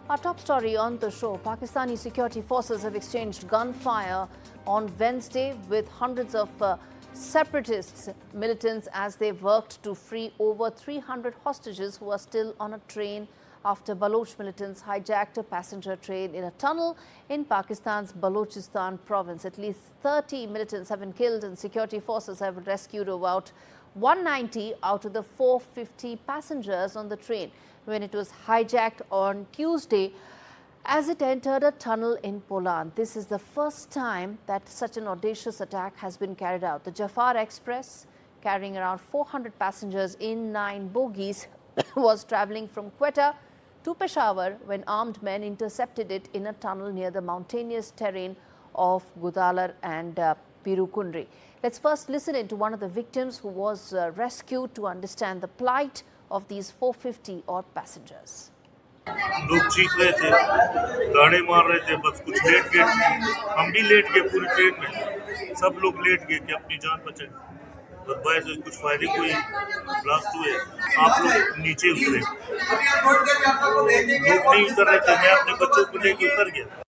Our top story on the show, Pakistani security forces have exchanged gunfire on Wednesday with hundreds of separatists, militants, as they worked to free over 300 hostages who are still on a train after Baloch militants hijacked a passenger train in a tunnel in Pakistan's Balochistan province. At least 30 militants have been killed and security forces have rescued about 190 out of the 450 passengers on the train when it was hijacked on Tuesday as it entered a tunnel in Bolan. This is the first time that such an audacious attack has been carried out. The Jafar Express, carrying around 400 passengers in 9 bogies, was travelling from Quetta to Peshawar when armed men intercepted it in a tunnel near the mountainous terrain of Gudalar and Pirukundri. Let's first listen in to one of the victims who was rescued to understand the plight of these 450 odd passengers. लोग चीख रहे थे, गाने मार रहे थे, बस कुछ लेट गए, हम भी लेट गए पूरी ट्रेन में, सब लोग लेट गए कि अपनी जान बचाएं। और बाहर से कुछ फायरिंग हुई, ब्लास्ट हुए, आप लोग नीचे उतरे, लोग नहीं उतर रहे थे, मैं अपने बच्चों को लेके उतर गया।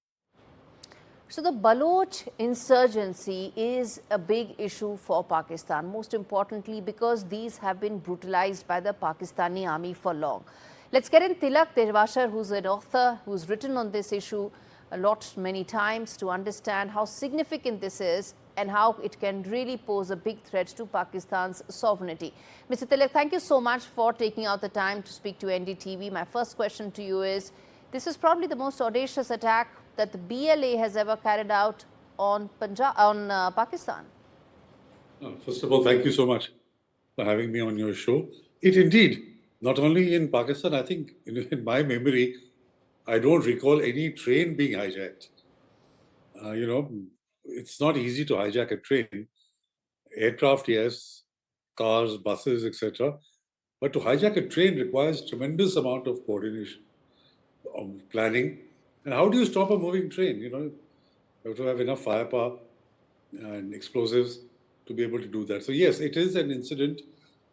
So the Baloch insurgency is a big issue for Pakistan, most importantly because these have been brutalized by the Pakistani army for long. Let's get in Tilak Devasher, who's an author who's written on this issue many times to understand how significant this is and how it can really pose a big threat to Pakistan's sovereignty. Mr. Tilak, thank you so much for taking out the time to speak to NDTV. My first question to you is, this is probably the most audacious attack that the BLA has ever carried out on Pakistan. First of all, thank you so much for having me on your show. It indeed, not only in Pakistan, I think in my memory, I don't recall any train being hijacked. It's not easy to hijack a train. Aircraft, yes, cars, buses, etc. But to hijack a train requires tremendous amount of coordination, planning. And how do you stop a moving train? You have to have enough firepower and explosives to be able to do that. So yes, it is an incident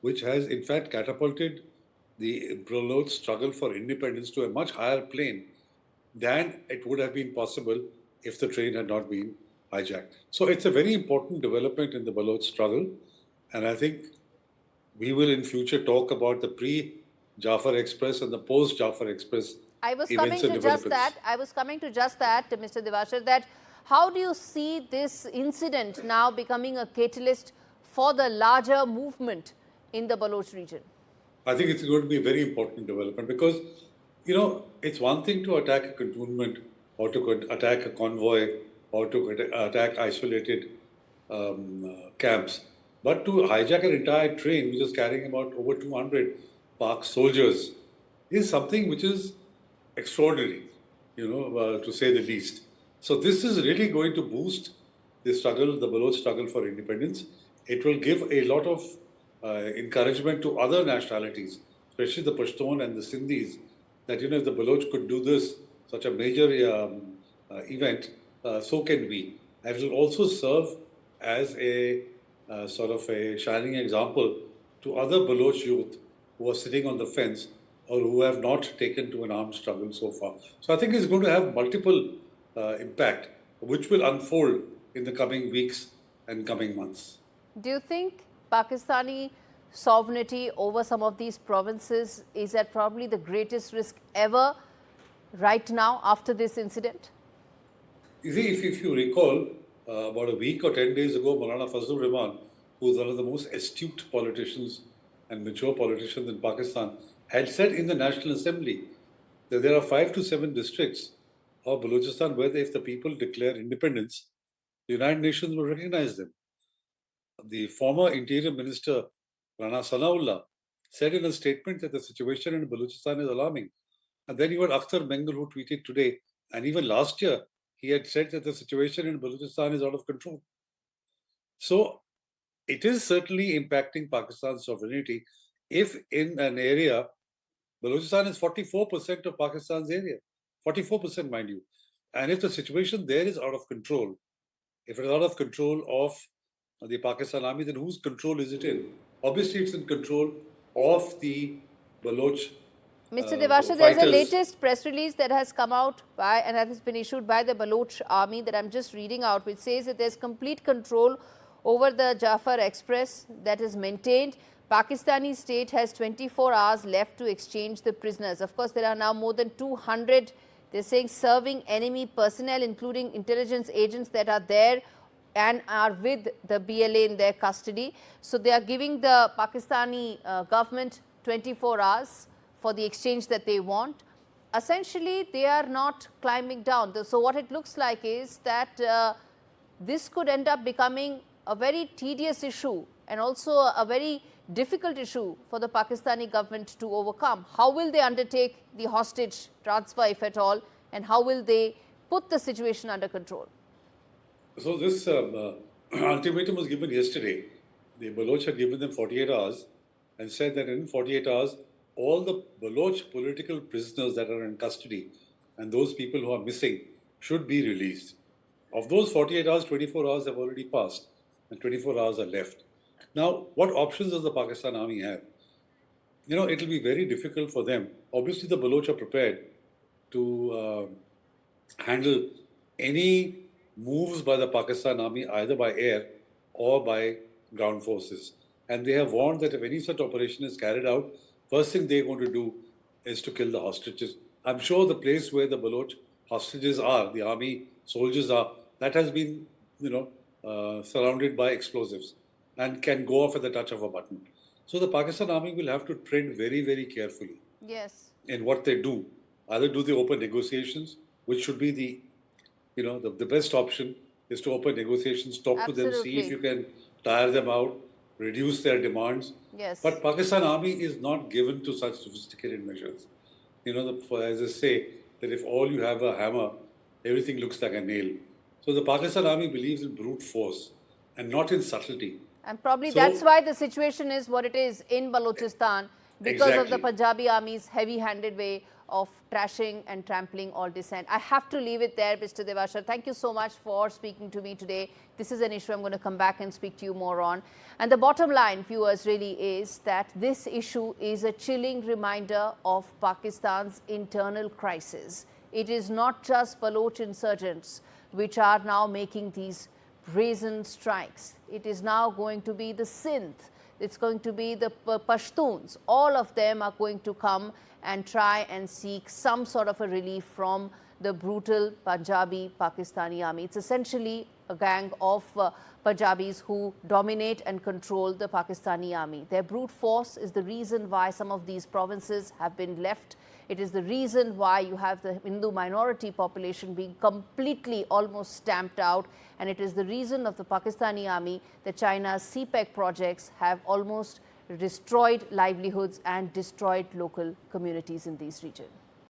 which has in fact catapulted the Baloch struggle for independence to a much higher plane than it would have been possible if the train had not been hijacked. So it's a very important development in the Baloch struggle, and I think we will in future talk about the pre-Jafar Express and the post-Jafar Express. I was coming to just that, Mr. Devasher, that how do you see this incident now becoming a catalyst for the larger movement in the Baloch region? I think it's going to be a very important development because, it's one thing to attack a cantonment or to attack a convoy or to attack isolated camps, but to hijack an entire train which is carrying about over 200 Pak soldiers is something which is extraordinary, to say the least. So this is really going to boost the struggle, the Baloch struggle for independence. It will give a lot of encouragement to other nationalities, especially the Pashtun and the Sindhis, that if the Baloch could do this, such a major event, so can we. And it will also serve as a sort of a shining example to other Baloch youth who are sitting on the fence or who have not taken to an armed struggle so far. So I think it's going to have multiple impact, which will unfold in the coming weeks and coming months. Do you think Pakistani sovereignty over some of these provinces is at probably the greatest risk ever right now after this incident? You see, if you recall, about a week or 10 days ago, Maulana Fazlur Rahman, who is one of the most astute politicians and mature politicians in Pakistan, had said in the National Assembly that there are 5 to 7 districts of Balochistan where if the people declare independence, the United Nations will recognize them. The former Interior Minister, Rana Sanaullah, said in a statement that the situation in Balochistan is alarming. And then you had Akhtar Mengal, who tweeted today, and even last year, he had said that the situation in Balochistan is out of control. So it is certainly impacting Pakistan's sovereignty if in an area, Balochistan is 44% of Pakistan's area, 44% mind you. And if the situation there is out of control, if it is out of control of the Pakistan army, then whose control is it in? Obviously, it's in control of the Baloch Mr. Devasher, there's a latest press release that has come out by, and that has been issued by the Baloch army that I'm just reading out, which says that there's complete control over the Jafar Express that is maintained. Pakistani state has 24 hours left to exchange the prisoners. Of course, there are now more than 200, they're saying, serving enemy personnel, including intelligence agents that are there and are with the BLA in their custody. So they are giving the Pakistani government 24 hours for the exchange that they want. Essentially, they are not climbing down. So what it looks like is that this could end up becoming a very tedious issue and also a very difficult issue for the Pakistani government to overcome. How will they undertake the hostage transfer, if at all, and how will they put the situation under control? So this ultimatum was given yesterday. The Baloch had given them 48 hours and said that in 48 hours, all the Baloch political prisoners that are in custody and those people who are missing should be released. Of those 48 hours, 24 hours have already passed and 24 hours are left. Now, what options does the Pakistan army have? You know, it will be very difficult for them. Obviously, the Baloch are prepared to handle any moves by the Pakistan army, either by air or by ground forces. And they have warned that if any such operation is carried out, first thing they're going to do is to kill the hostages. I'm sure the place where the Baloch hostages are, the army soldiers are, that has been, surrounded by explosives and can go off at the touch of a button. So the Pakistan army will have to tread very, very carefully in what they do. Either do the open negotiations, which should be the best option is to open negotiations, talk to them, see if you can tire them out, reduce their demands. But Pakistan army is not given to such sophisticated measures. As I say, that if all you have a hammer, everything looks like a nail. So the Pakistan army believes in brute force and not in subtlety. And probably that's why the situation is what it is in Balochistan, because of the Punjabi army's heavy-handed way of trashing and trampling all dissent. I have to leave it there, Mr. Devasher. Thank you so much for speaking to me today. This is an issue I'm going to come back and speak to you more on. And the bottom line, viewers, really is that this issue is a chilling reminder of Pakistan's internal crisis. It is not just Baloch insurgents which are now making these brazen strikes. It is now going to be the Sindh. It's going to be the Pashtuns. All of them are going to come and try and seek some sort of a relief from the brutal Punjabi Pakistani army. It's essentially a gang of Punjabis who dominate and control the Pakistani army. Their brute force is the reason why some of these provinces have been left. It is the reason why you have the Hindu minority population being completely almost stamped out. And it is the reason of the Pakistani army that China's CPEC projects have almost destroyed livelihoods and destroyed local communities in these regions.